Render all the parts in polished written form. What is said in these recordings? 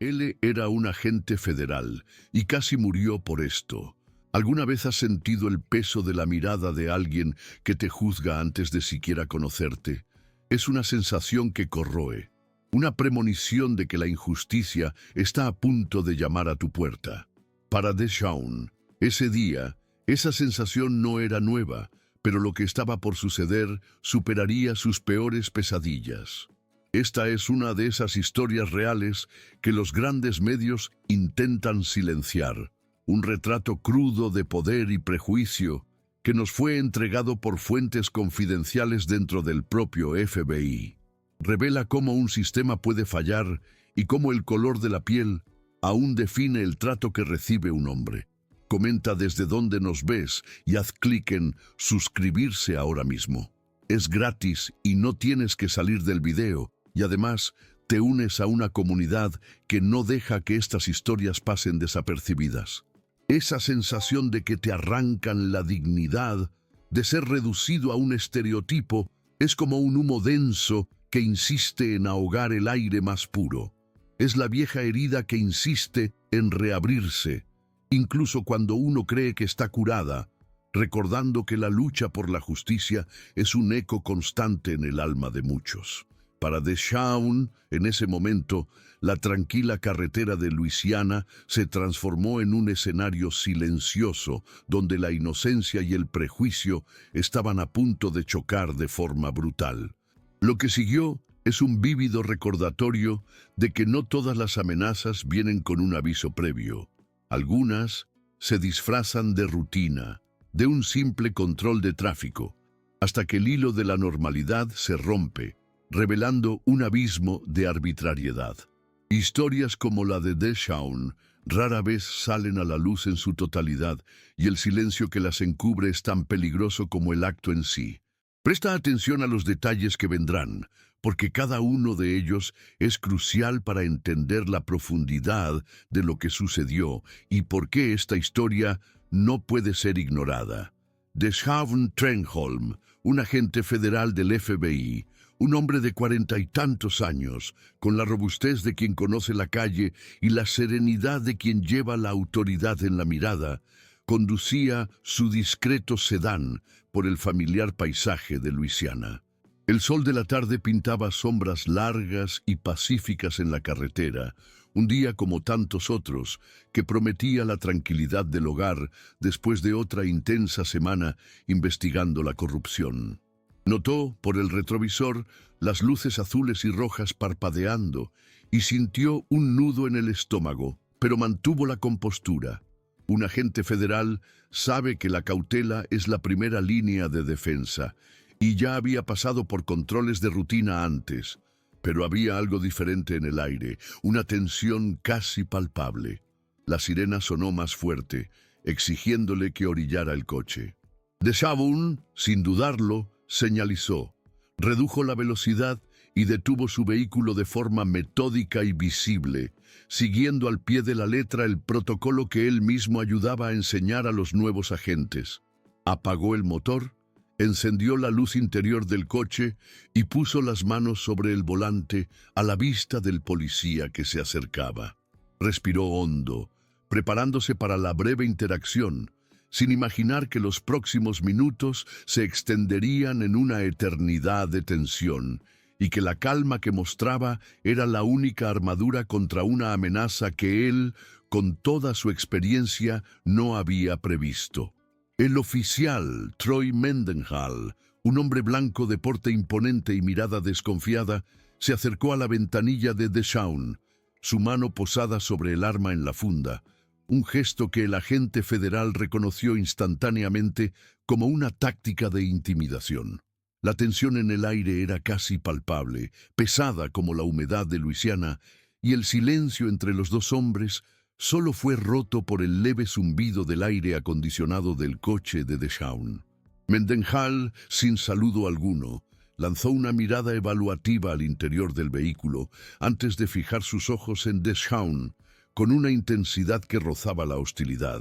Él era un agente federal y casi murió por esto. ¿Alguna vez has sentido el peso de la mirada de alguien que te juzga antes de siquiera conocerte? Es una sensación que corroe, una premonición de que la injusticia está a punto de llamar a tu puerta. Para Deshaun, ese día, esa sensación no era nueva, pero lo que estaba por suceder superaría sus peores pesadillas. Esta es una de esas historias reales que los grandes medios intentan silenciar, un retrato crudo de poder y prejuicio que nos fue entregado por fuentes confidenciales dentro del propio FBI. Revela cómo un sistema puede fallar y cómo el color de la piel aún define el trato que recibe un hombre. Comenta desde dónde nos ves y haz clic en suscribirse ahora mismo. Es gratis y no tienes que salir del video, y además te unes a una comunidad que no deja que estas historias pasen desapercibidas. Esa sensación de que te arrancan la dignidad, de ser reducido a un estereotipo, es como un humo denso que insiste en ahogar el aire más puro. Es la vieja herida que insiste en reabrirse, incluso cuando uno cree que está curada, recordando que la lucha por la justicia es un eco constante en el alma de muchos. Para Deshaun, en ese momento, la tranquila carretera de Luisiana se transformó en un escenario silencioso donde la inocencia y el prejuicio estaban a punto de chocar de forma brutal. Lo que siguió es un vívido recordatorio de que no todas las amenazas vienen con un aviso previo. Algunas se disfrazan de rutina, de un simple control de tráfico, hasta que el hilo de la normalidad se rompe, revelando un abismo de arbitrariedad. Historias como la de Deshaun rara vez salen a la luz en su totalidad, y el silencio que las encubre es tan peligroso como el acto en sí. Presta atención a los detalles que vendrán, porque cada uno de ellos es crucial para entender la profundidad de lo que sucedió y por qué esta historia no puede ser ignorada. Deshaun Trenholm, un agente federal del FBI, un hombre de 40 y tantos años, con la robustez de quien conoce la calle y la serenidad de quien lleva la autoridad en la mirada, conducía su discreto sedán por el familiar paisaje de Luisiana. El sol de la tarde pintaba sombras largas y pacíficas en la carretera, un día como tantos otros, que prometía la tranquilidad del hogar después de otra intensa semana investigando la corrupción. Notó, por el retrovisor, las luces azules y rojas parpadeando y sintió un nudo en el estómago, pero mantuvo la compostura. Un agente federal sabe que la cautela es la primera línea de defensa y ya había pasado por controles de rutina antes, pero había algo diferente en el aire, una tensión casi palpable. La sirena sonó más fuerte, exigiéndole que orillara el coche. Deshaun, sin dudarlo, señalizó, redujo la velocidad y detuvo su vehículo de forma metódica y visible, siguiendo al pie de la letra el protocolo que él mismo ayudaba a enseñar a los nuevos agentes. Apagó el motor, encendió la luz interior del coche y puso las manos sobre el volante a la vista del policía que se acercaba. Respiró hondo, preparándose para la breve interacción, sin imaginar que los próximos minutos se extenderían en una eternidad de tensión y que la calma que mostraba era la única armadura contra una amenaza que él, con toda su experiencia, no había previsto. El oficial, Troy Mendenhall, un hombre blanco de porte imponente y mirada desconfiada, se acercó a la ventanilla de Deshaun, su mano posada sobre el arma en la funda, un gesto que el agente federal reconoció instantáneamente como una táctica de intimidación. La tensión en el aire era casi palpable, pesada como la humedad de Luisiana, y el silencio entre los dos hombres solo fue roto por el leve zumbido del aire acondicionado del coche de Deshaun. Mendenhall, sin saludo alguno, lanzó una mirada evaluativa al interior del vehículo antes de fijar sus ojos en Deshaun, con una intensidad que rozaba la hostilidad,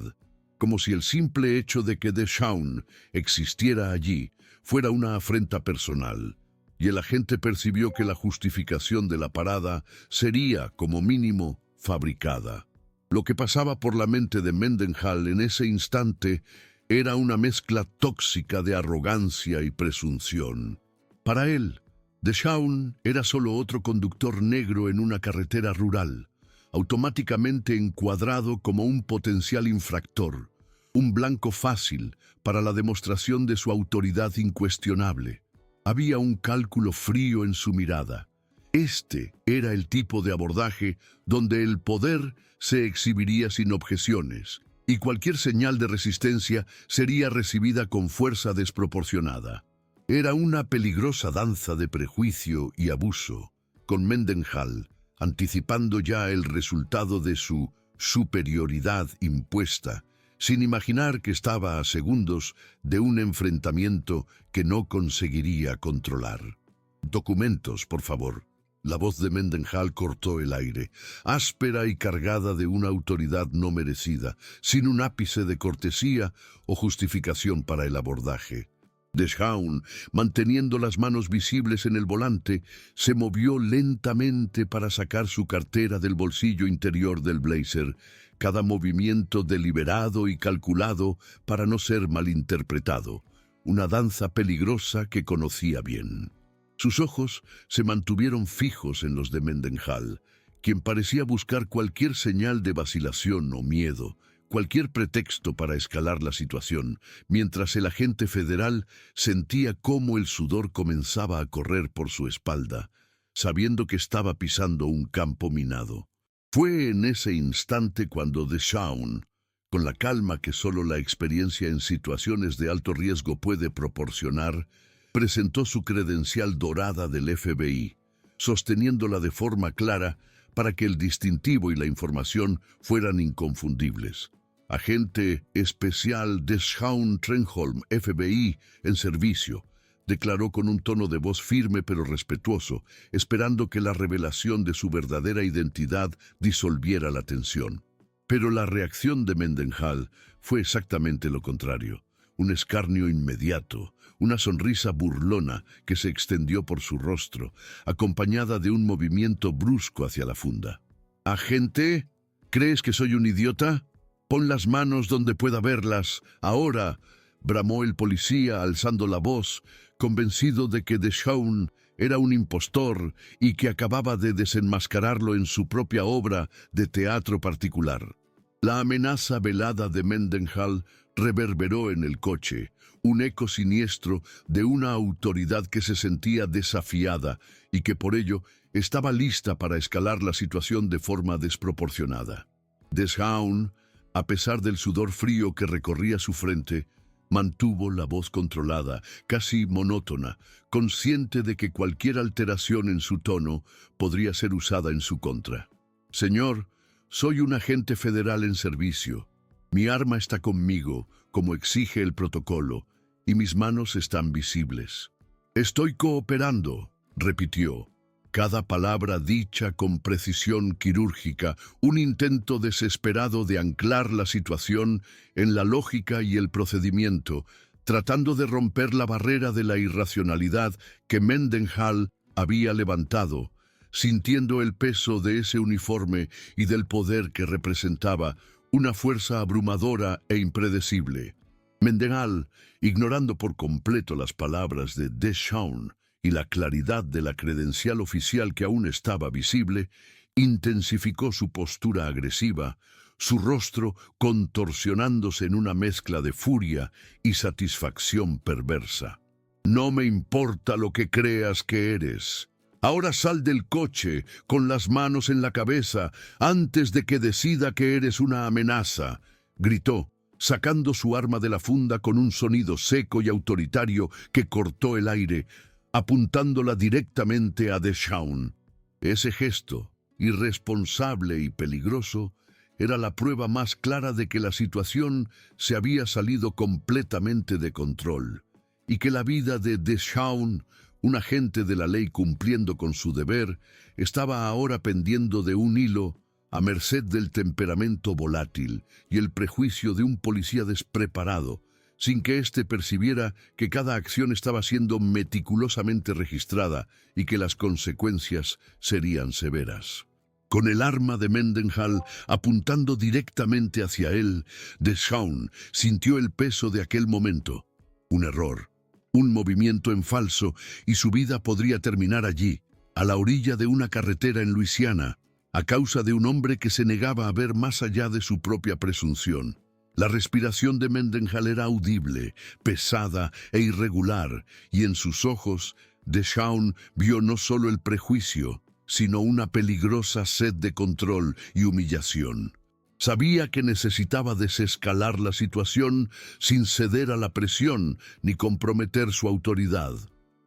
como si el simple hecho de que Deshaun existiera allí fuera una afrenta personal, y el agente percibió que la justificación de la parada sería, como mínimo, fabricada. Lo que pasaba por la mente de Mendenhall en ese instante era una mezcla tóxica de arrogancia y presunción. Para él, Deshaun era solo otro conductor negro en una carretera rural, automáticamente encuadrado como un potencial infractor, un blanco fácil para la demostración de su autoridad incuestionable. Había un cálculo frío en su mirada. Este era el tipo de abordaje donde el poder se exhibiría sin objeciones, y cualquier señal de resistencia sería recibida con fuerza desproporcionada. Era una peligrosa danza de prejuicio y abuso, con Mendenhall anticipando ya el resultado de su superioridad impuesta, sin imaginar que estaba a segundos de un enfrentamiento que no conseguiría controlar. «Documentos, por favor». La voz de Mendenhall cortó el aire, áspera y cargada de una autoridad no merecida, sin un ápice de cortesía o justificación para el abordaje. Deshaun, manteniendo las manos visibles en el volante, se movió lentamente para sacar su cartera del bolsillo interior del blazer, cada movimiento deliberado y calculado para no ser malinterpretado, una danza peligrosa que conocía bien. Sus ojos se mantuvieron fijos en los de Mendenhall, quien parecía buscar cualquier señal de vacilación o miedo, cualquier pretexto para escalar la situación, mientras el agente federal sentía cómo el sudor comenzaba a correr por su espalda, sabiendo que estaba pisando un campo minado. Fue en ese instante cuando Deshaun, con la calma que solo la experiencia en situaciones de alto riesgo puede proporcionar, presentó su credencial dorada del FBI, sosteniéndola de forma clara para que el distintivo y la información fueran inconfundibles. Agente especial Deshaun Trenholm, FBI, en servicio, declaró con un tono de voz firme pero respetuoso, esperando que la revelación de su verdadera identidad disolviera la tensión. Pero la reacción de Mendenhall fue exactamente lo contrario. Un escarnio inmediato, una sonrisa burlona que se extendió por su rostro, acompañada de un movimiento brusco hacia la funda. «Agente, ¿crees que soy un idiota? Pon las manos donde pueda verlas. Ahora», bramó el policía alzando la voz, convencido de que Deshaun era un impostor y que acababa de desenmascararlo en su propia obra de teatro particular. La amenaza velada de Mendenhall reverberó en el coche, un eco siniestro de una autoridad que se sentía desafiada y que por ello estaba lista para escalar la situación de forma desproporcionada. Deshaun, a pesar del sudor frío que recorría su frente, mantuvo la voz controlada, casi monótona, consciente de que cualquier alteración en su tono podría ser usada en su contra. «Señor, soy un agente federal en servicio. Mi arma está conmigo, como exige el protocolo, y mis manos están visibles». «Estoy cooperando», repitió, cada palabra dicha con precisión quirúrgica, un intento desesperado de anclar la situación en la lógica y el procedimiento, tratando de romper la barrera de la irracionalidad que Mendenhall había levantado, sintiendo el peso de ese uniforme y del poder que representaba, una fuerza abrumadora e impredecible. Mendenhall, ignorando por completo las palabras de Deshaun y la claridad de la credencial oficial que aún estaba visible, intensificó su postura agresiva, su rostro contorsionándose en una mezcla de furia y satisfacción perversa. «No me importa lo que creas que eres. Ahora sal del coche con las manos en la cabeza antes de que decida que eres una amenaza», gritó, sacando su arma de la funda con un sonido seco y autoritario que cortó el aire, apuntándola directamente a Deshaun. Ese gesto, irresponsable y peligroso, era la prueba más clara de que la situación se había salido completamente de control y que la vida de Deshaun, un agente de la ley cumpliendo con su deber, estaba ahora pendiendo de un hilo a merced del temperamento volátil y el prejuicio de un policía despreparado, sin que éste percibiera que cada acción estaba siendo meticulosamente registrada y que las consecuencias serían severas. Con el arma de Mendenhall apuntando directamente hacia él, Deshaun sintió el peso de aquel momento. Un error, un movimiento en falso, y su vida podría terminar allí, a la orilla de una carretera en Luisiana, a causa de un hombre que se negaba a ver más allá de su propia presunción. La respiración de Mendenhall era audible, pesada e irregular, y en sus ojos, Deshaun vio no solo el prejuicio, sino una peligrosa sed de control y humillación. Sabía que necesitaba desescalar la situación sin ceder a la presión ni comprometer su autoridad.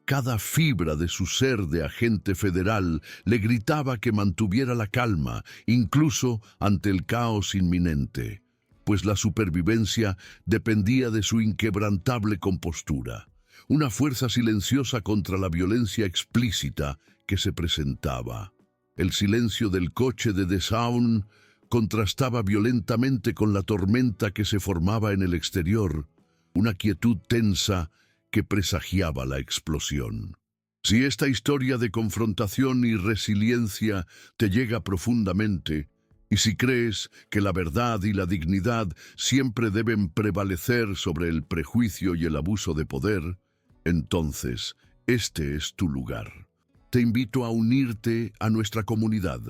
Cada fibra de su ser de agente federal le gritaba que mantuviera la calma, incluso ante el caos inminente, pues la supervivencia dependía de su inquebrantable compostura, una fuerza silenciosa contra la violencia explícita que se presentaba. El silencio del coche de Deshaun contrastaba violentamente con la tormenta que se formaba en el exterior, una quietud tensa que presagiaba la explosión. Si esta historia de confrontación y resiliencia te llega profundamente, y si crees que la verdad y la dignidad siempre deben prevalecer sobre el prejuicio y el abuso de poder, entonces este es tu lugar. Te invito a unirte a nuestra comunidad.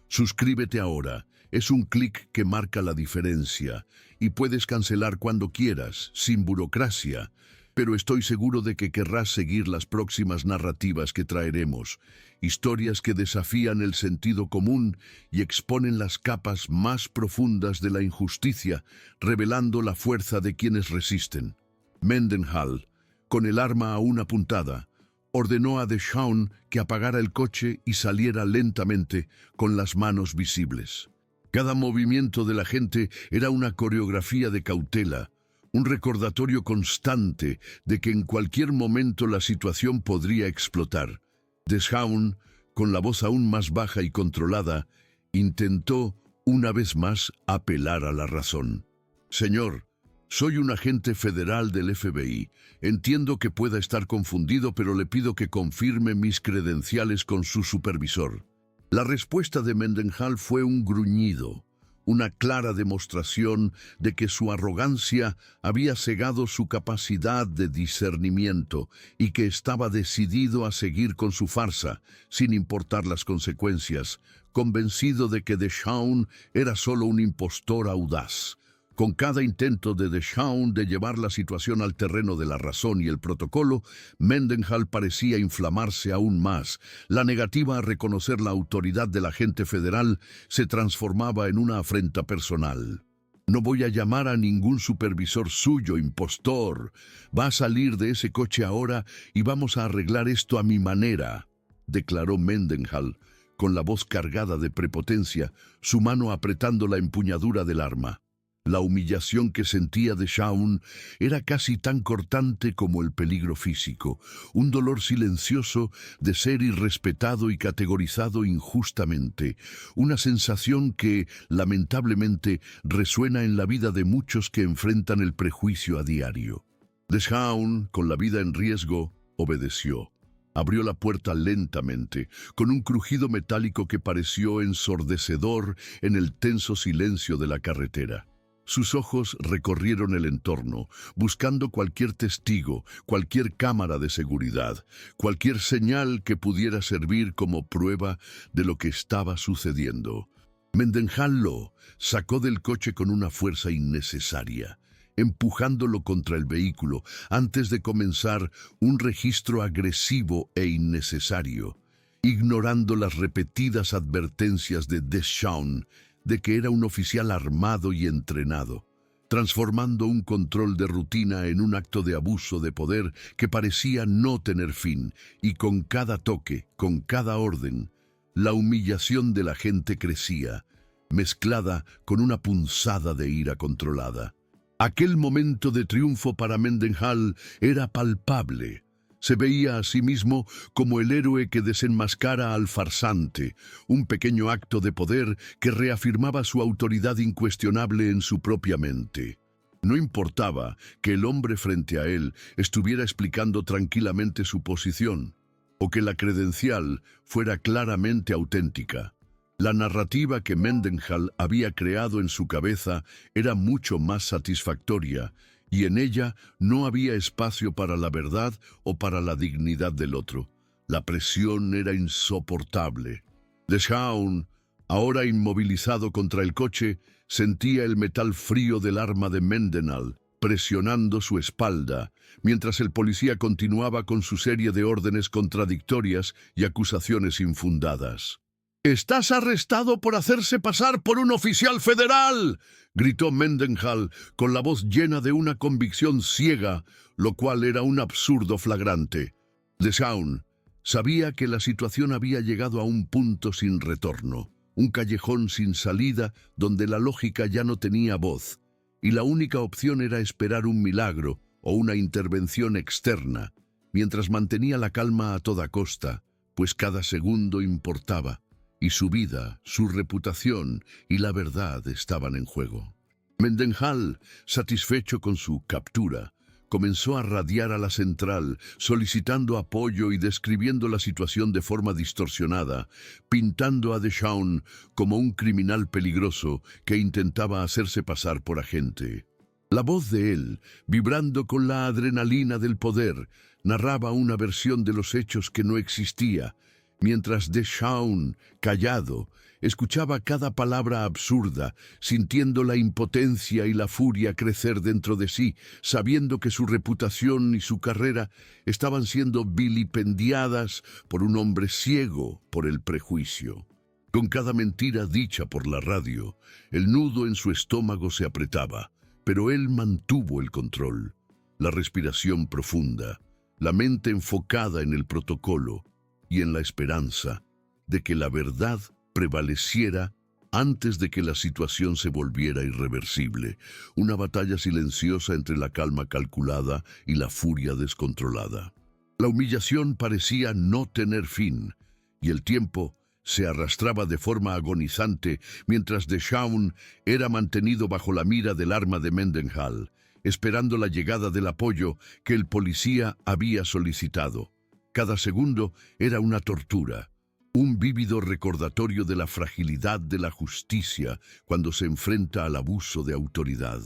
Suscríbete ahora. Es un clic que marca la diferencia y puedes cancelar cuando quieras, sin burocracia, pero estoy seguro de que querrás seguir las próximas narrativas que traeremos, historias que desafían el sentido común y exponen las capas más profundas de la injusticia, revelando la fuerza de quienes resisten. Mendenhall, con el arma aún apuntada, ordenó a Deshaun que apagara el coche y saliera lentamente con las manos visibles. Cada movimiento de la gente era una coreografía de cautela, un recordatorio constante de que en cualquier momento la situación podría explotar. Deshaun, con la voz aún más baja y controlada, intentó una vez más apelar a la razón. «Señor, soy un agente federal del FBI. Entiendo que pueda estar confundido, pero le pido que confirme mis credenciales con su supervisor». La respuesta de Mendenhall fue un gruñido, una clara demostración de que su arrogancia había cegado su capacidad de discernimiento y que estaba decidido a seguir con su farsa, sin importar las consecuencias, convencido de que Deshaun era solo un impostor audaz. Con cada intento de Deshaun de llevar la situación al terreno de la razón y el protocolo, Mendenhall parecía inflamarse aún más. La negativa a reconocer la autoridad del agente federal se transformaba en una afrenta personal. «No voy a llamar a ningún supervisor suyo, impostor. Va a salir de ese coche ahora y vamos a arreglar esto a mi manera», declaró Mendenhall, con la voz cargada de prepotencia, su mano apretando la empuñadura del arma. La humillación que sentía Deshaun era casi tan cortante como el peligro físico, un dolor silencioso de ser irrespetado y categorizado injustamente, una sensación que, lamentablemente, resuena en la vida de muchos que enfrentan el prejuicio a diario. Deshaun, con la vida en riesgo, obedeció. Abrió la puerta lentamente, con un crujido metálico que pareció ensordecedor en el tenso silencio de la carretera. Sus ojos recorrieron el entorno, buscando cualquier testigo, cualquier cámara de seguridad, cualquier señal que pudiera servir como prueba de lo que estaba sucediendo. Mendenhall lo sacó del coche con una fuerza innecesaria, empujándolo contra el vehículo antes de comenzar un registro agresivo e innecesario, ignorando las repetidas advertencias de Deshaun de que era un oficial armado y entrenado, transformando un control de rutina en un acto de abuso de poder que parecía no tener fin, y con cada toque, con cada orden, la humillación de la gente crecía, mezclada con una punzada de ira controlada. Aquel momento de triunfo para Mendenhall era palpable. Se veía a sí mismo como el héroe que desenmascara al farsante, un pequeño acto de poder que reafirmaba su autoridad incuestionable en su propia mente. No importaba que el hombre frente a él estuviera explicando tranquilamente su posición, o que la credencial fuera claramente auténtica. La narrativa que Mendenhall había creado en su cabeza era mucho más satisfactoria, y en ella no había espacio para la verdad o para la dignidad del otro. La presión era insoportable. Deshaun, ahora inmovilizado contra el coche, sentía el metal frío del arma de Mendenhall presionando su espalda, mientras el policía continuaba con su serie de órdenes contradictorias y acusaciones infundadas. «¡Estás arrestado por hacerse pasar por un oficial federal!», gritó Mendenhall con la voz llena de una convicción ciega, lo cual era un absurdo flagrante. Deshaun sabía que la situación había llegado a un punto sin retorno, un callejón sin salida donde la lógica ya no tenía voz, y la única opción era esperar un milagro o una intervención externa, mientras mantenía la calma a toda costa, pues cada segundo importaba, y su vida, su reputación y la verdad estaban en juego. Mendenhall, satisfecho con su captura, comenzó a radiar a la central, solicitando apoyo y describiendo la situación de forma distorsionada, pintando a Deshaun como un criminal peligroso que intentaba hacerse pasar por agente. La voz de él, vibrando con la adrenalina del poder, narraba una versión de los hechos que no existía, mientras Deshaun, callado, escuchaba cada palabra absurda, sintiendo la impotencia y la furia crecer dentro de sí, sabiendo que su reputación y su carrera estaban siendo vilipendiadas por un hombre ciego por el prejuicio. Con cada mentira dicha por la radio, el nudo en su estómago se apretaba, pero él mantuvo el control, la respiración profunda, la mente enfocada en el protocolo y en la esperanza de que la verdad prevaleciera antes de que la situación se volviera irreversible, una batalla silenciosa entre la calma calculada y la furia descontrolada. La humillación parecía no tener fin, y el tiempo se arrastraba de forma agonizante mientras Deshaun era mantenido bajo la mira del arma de Mendenhall, esperando la llegada del apoyo que el policía había solicitado. Cada segundo era una tortura, un vívido recordatorio de la fragilidad de la justicia cuando se enfrenta al abuso de autoridad.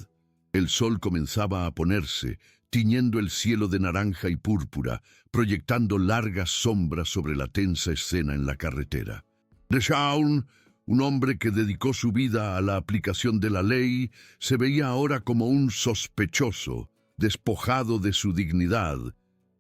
El sol comenzaba a ponerse, tiñendo el cielo de naranja y púrpura, proyectando largas sombras sobre la tensa escena en la carretera. Deshaun, un hombre que dedicó su vida a la aplicación de la ley, se veía ahora como un sospechoso, despojado de su dignidad,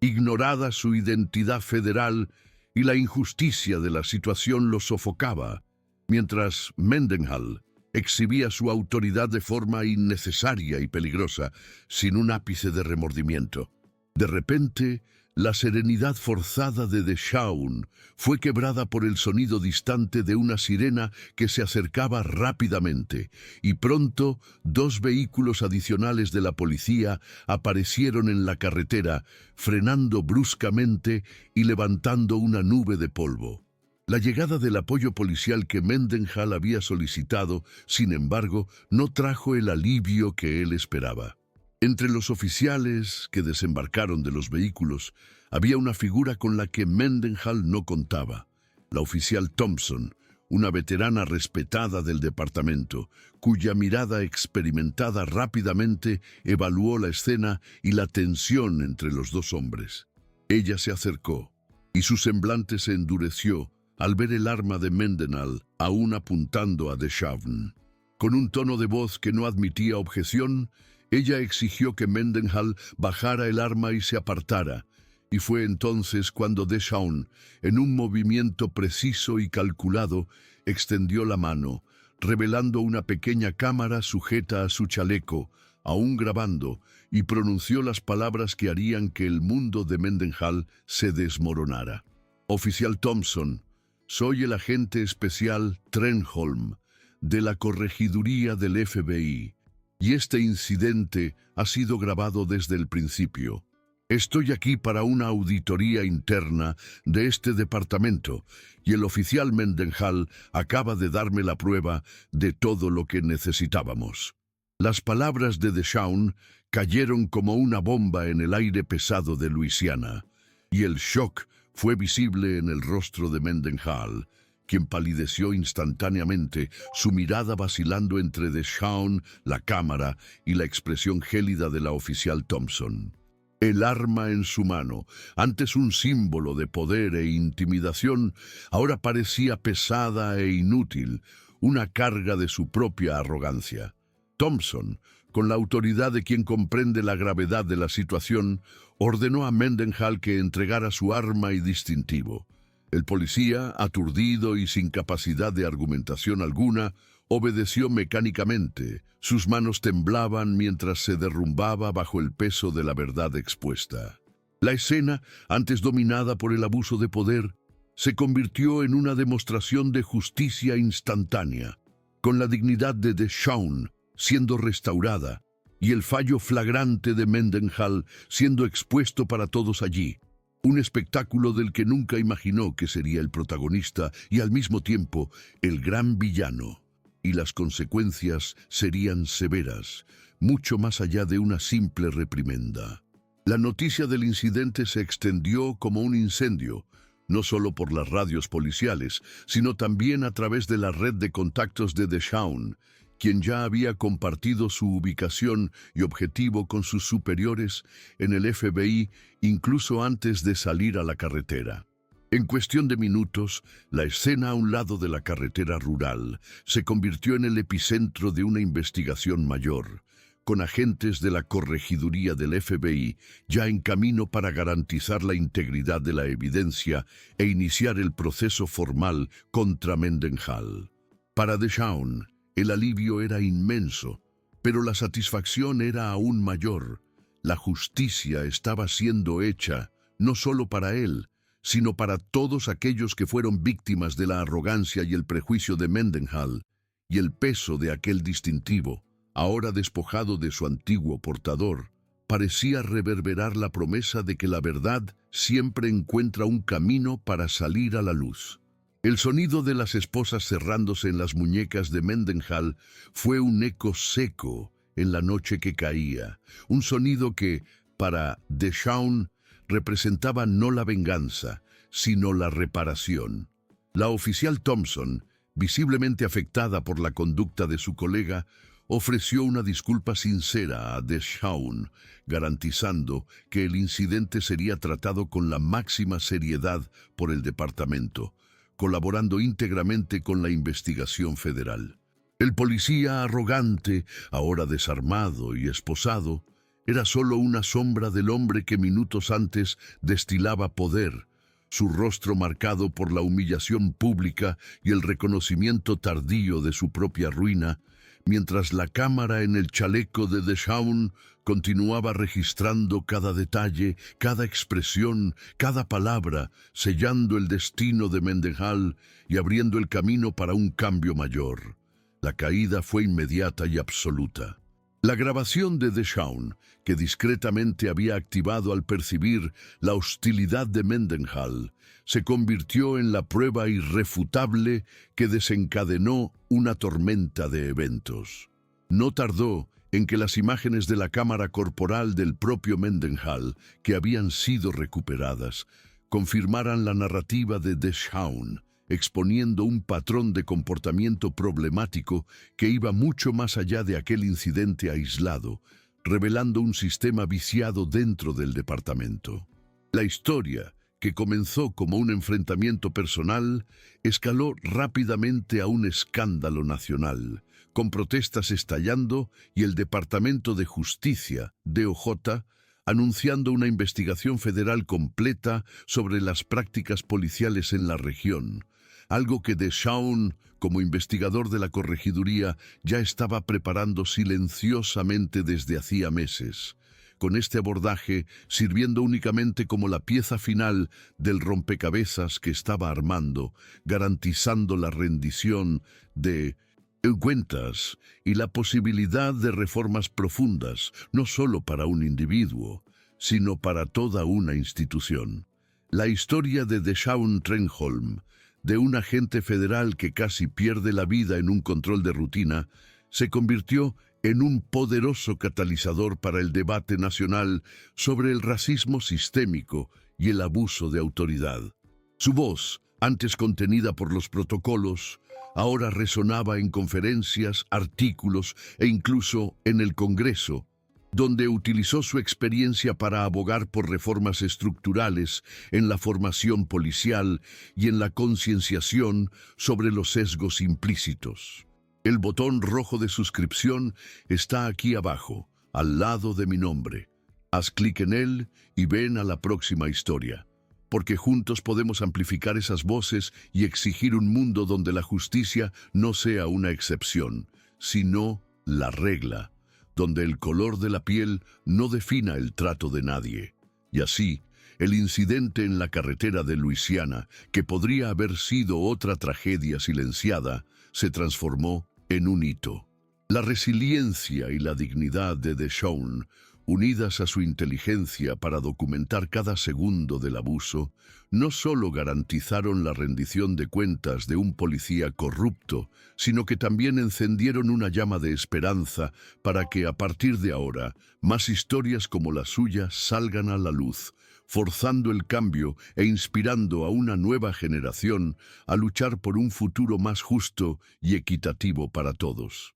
ignorada su identidad federal, y la injusticia de la situación lo sofocaba, mientras Mendenhall exhibía su autoridad de forma innecesaria y peligrosa, sin un ápice de remordimiento. De repente, la serenidad forzada de Deshaun fue quebrada por el sonido distante de una sirena que se acercaba rápidamente, y pronto 2 vehículos adicionales de la policía aparecieron en la carretera, frenando bruscamente y levantando una nube de polvo. La llegada del apoyo policial que Mendenhall había solicitado, sin embargo, no trajo el alivio que él esperaba. Entre los oficiales que desembarcaron de los vehículos, había una figura con la que Mendenhall no contaba, la oficial Thompson, una veterana respetada del departamento, cuya mirada experimentada rápidamente evaluó la escena y la tensión entre los 2 hombres. Ella se acercó, y su semblante se endureció al ver el arma de Mendenhall aún apuntando a Deshaun. Con un tono de voz que no admitía objeción, ella exigió que Mendenhall bajara el arma y se apartara, y fue entonces cuando Deshaun, en un movimiento preciso y calculado, extendió la mano, revelando una pequeña cámara sujeta a su chaleco, aún grabando, y pronunció las palabras que harían que el mundo de Mendenhall se desmoronara. «Oficial Thompson, soy el agente especial Trenholm, de la corregiduría del FBI. Y este incidente ha sido grabado desde el principio. Estoy aquí para una auditoría interna de este departamento y el oficial Mendenhall acaba de darme la prueba de todo lo que necesitábamos». Las palabras de Deshaun cayeron como una bomba en el aire pesado de Luisiana, y el shock fue visible en el rostro de Mendenhall, quien palideció instantáneamente, su mirada vacilando entre Deshaun, la cámara y la expresión gélida de la oficial Thompson. El arma en su mano, antes un símbolo de poder e intimidación, ahora parecía pesada e inútil, una carga de su propia arrogancia. Thompson, con la autoridad de quien comprende la gravedad de la situación, ordenó a Mendenhall que entregara su arma y distintivo. El policía, aturdido y sin capacidad de argumentación alguna, obedeció mecánicamente. Sus manos temblaban mientras se derrumbaba bajo el peso de la verdad expuesta. La escena, antes dominada por el abuso de poder, se convirtió en una demostración de justicia instantánea, con la dignidad de Deshaun siendo restaurada y el fallo flagrante de Mendenhall siendo expuesto para todos allí. Un espectáculo del que nunca imaginó que sería el protagonista y al mismo tiempo el gran villano. Y las consecuencias serían severas, mucho más allá de una simple reprimenda. La noticia del incidente se extendió como un incendio, no solo por las radios policiales, sino también a través de la red de contactos de Deshaun, quien ya había compartido su ubicación y objetivo con sus superiores en el FBI incluso antes de salir a la carretera. En cuestión de minutos, la escena a un lado de la carretera rural se convirtió en el epicentro de una investigación mayor, con agentes de la corregiduría del FBI ya en camino para garantizar la integridad de la evidencia e iniciar el proceso formal contra Mendenhall. Para Deshaun, el alivio era inmenso, pero la satisfacción era aún mayor. La justicia estaba siendo hecha, no solo para él, sino para todos aquellos que fueron víctimas de la arrogancia y el prejuicio de Mendenhall, y el peso de aquel distintivo, ahora despojado de su antiguo portador, parecía reverberar la promesa de que la verdad siempre encuentra un camino para salir a la luz. El sonido de las esposas cerrándose en las muñecas de Mendenhall fue un eco seco en la noche que caía, un sonido que, para Deshaun, representaba no la venganza, sino la reparación. La oficial Thompson, visiblemente afectada por la conducta de su colega, ofreció una disculpa sincera a Deshaun, garantizando que el incidente sería tratado con la máxima seriedad por el departamento, colaborando íntegramente con la investigación federal. El policía arrogante, ahora desarmado y esposado, era solo una sombra del hombre que minutos antes destilaba poder, su rostro marcado por la humillación pública y el reconocimiento tardío de su propia ruina, mientras la cámara en el chaleco de Deshaun continuaba registrando cada detalle, cada expresión, cada palabra, sellando el destino de Mendenhall y abriendo el camino para un cambio mayor. La caída fue inmediata y absoluta. La grabación de Deshaun, que discretamente había activado al percibir la hostilidad de Mendenhall, se convirtió en la prueba irrefutable que desencadenó una tormenta de eventos. No tardó en que las imágenes de la cámara corporal del propio Mendenhall, que habían sido recuperadas, confirmaran la narrativa de Deshaun, exponiendo un patrón de comportamiento problemático que iba mucho más allá de aquel incidente aislado, revelando un sistema viciado dentro del departamento. La historia, que comenzó como un enfrentamiento personal, escaló rápidamente a un escándalo nacional, con protestas estallando y el Departamento de Justicia, DOJ, anunciando una investigación federal completa sobre las prácticas policiales en la región, algo que Deshaun, como investigador de la corregiduría, ya estaba preparando silenciosamente desde hacía meses, con este abordaje sirviendo únicamente como la pieza final del rompecabezas que estaba armando, garantizando la rendición de cuentas y la posibilidad de reformas profundas, no solo para un individuo, sino para toda una institución. La historia de Deshaun Trenholm, de un agente federal que casi pierde la vida en un control de rutina, se convirtió en un poderoso catalizador para el debate nacional sobre el racismo sistémico y el abuso de autoridad. Su voz, antes contenida por los protocolos, ahora resonaba en conferencias, artículos e incluso en el Congreso, donde utilizó su experiencia para abogar por reformas estructurales en la formación policial y en la concienciación sobre los sesgos implícitos. El botón rojo de suscripción está aquí abajo, al lado de mi nombre. Haz clic en él y ven a la próxima historia, porque juntos podemos amplificar esas voces y exigir un mundo donde la justicia no sea una excepción, sino la regla, donde el color de la piel no defina el trato de nadie. Y así, el incidente en la carretera de Luisiana, que podría haber sido otra tragedia silenciada, se transformó en un hito. La resiliencia y la dignidad de Deshaun, unidas a su inteligencia para documentar cada segundo del abuso, no solo garantizaron la rendición de cuentas de un policía corrupto, sino que también encendieron una llama de esperanza para que a partir de ahora más historias como la suya salgan a la luz, forzando el cambio e inspirando a una nueva generación a luchar por un futuro más justo y equitativo para todos.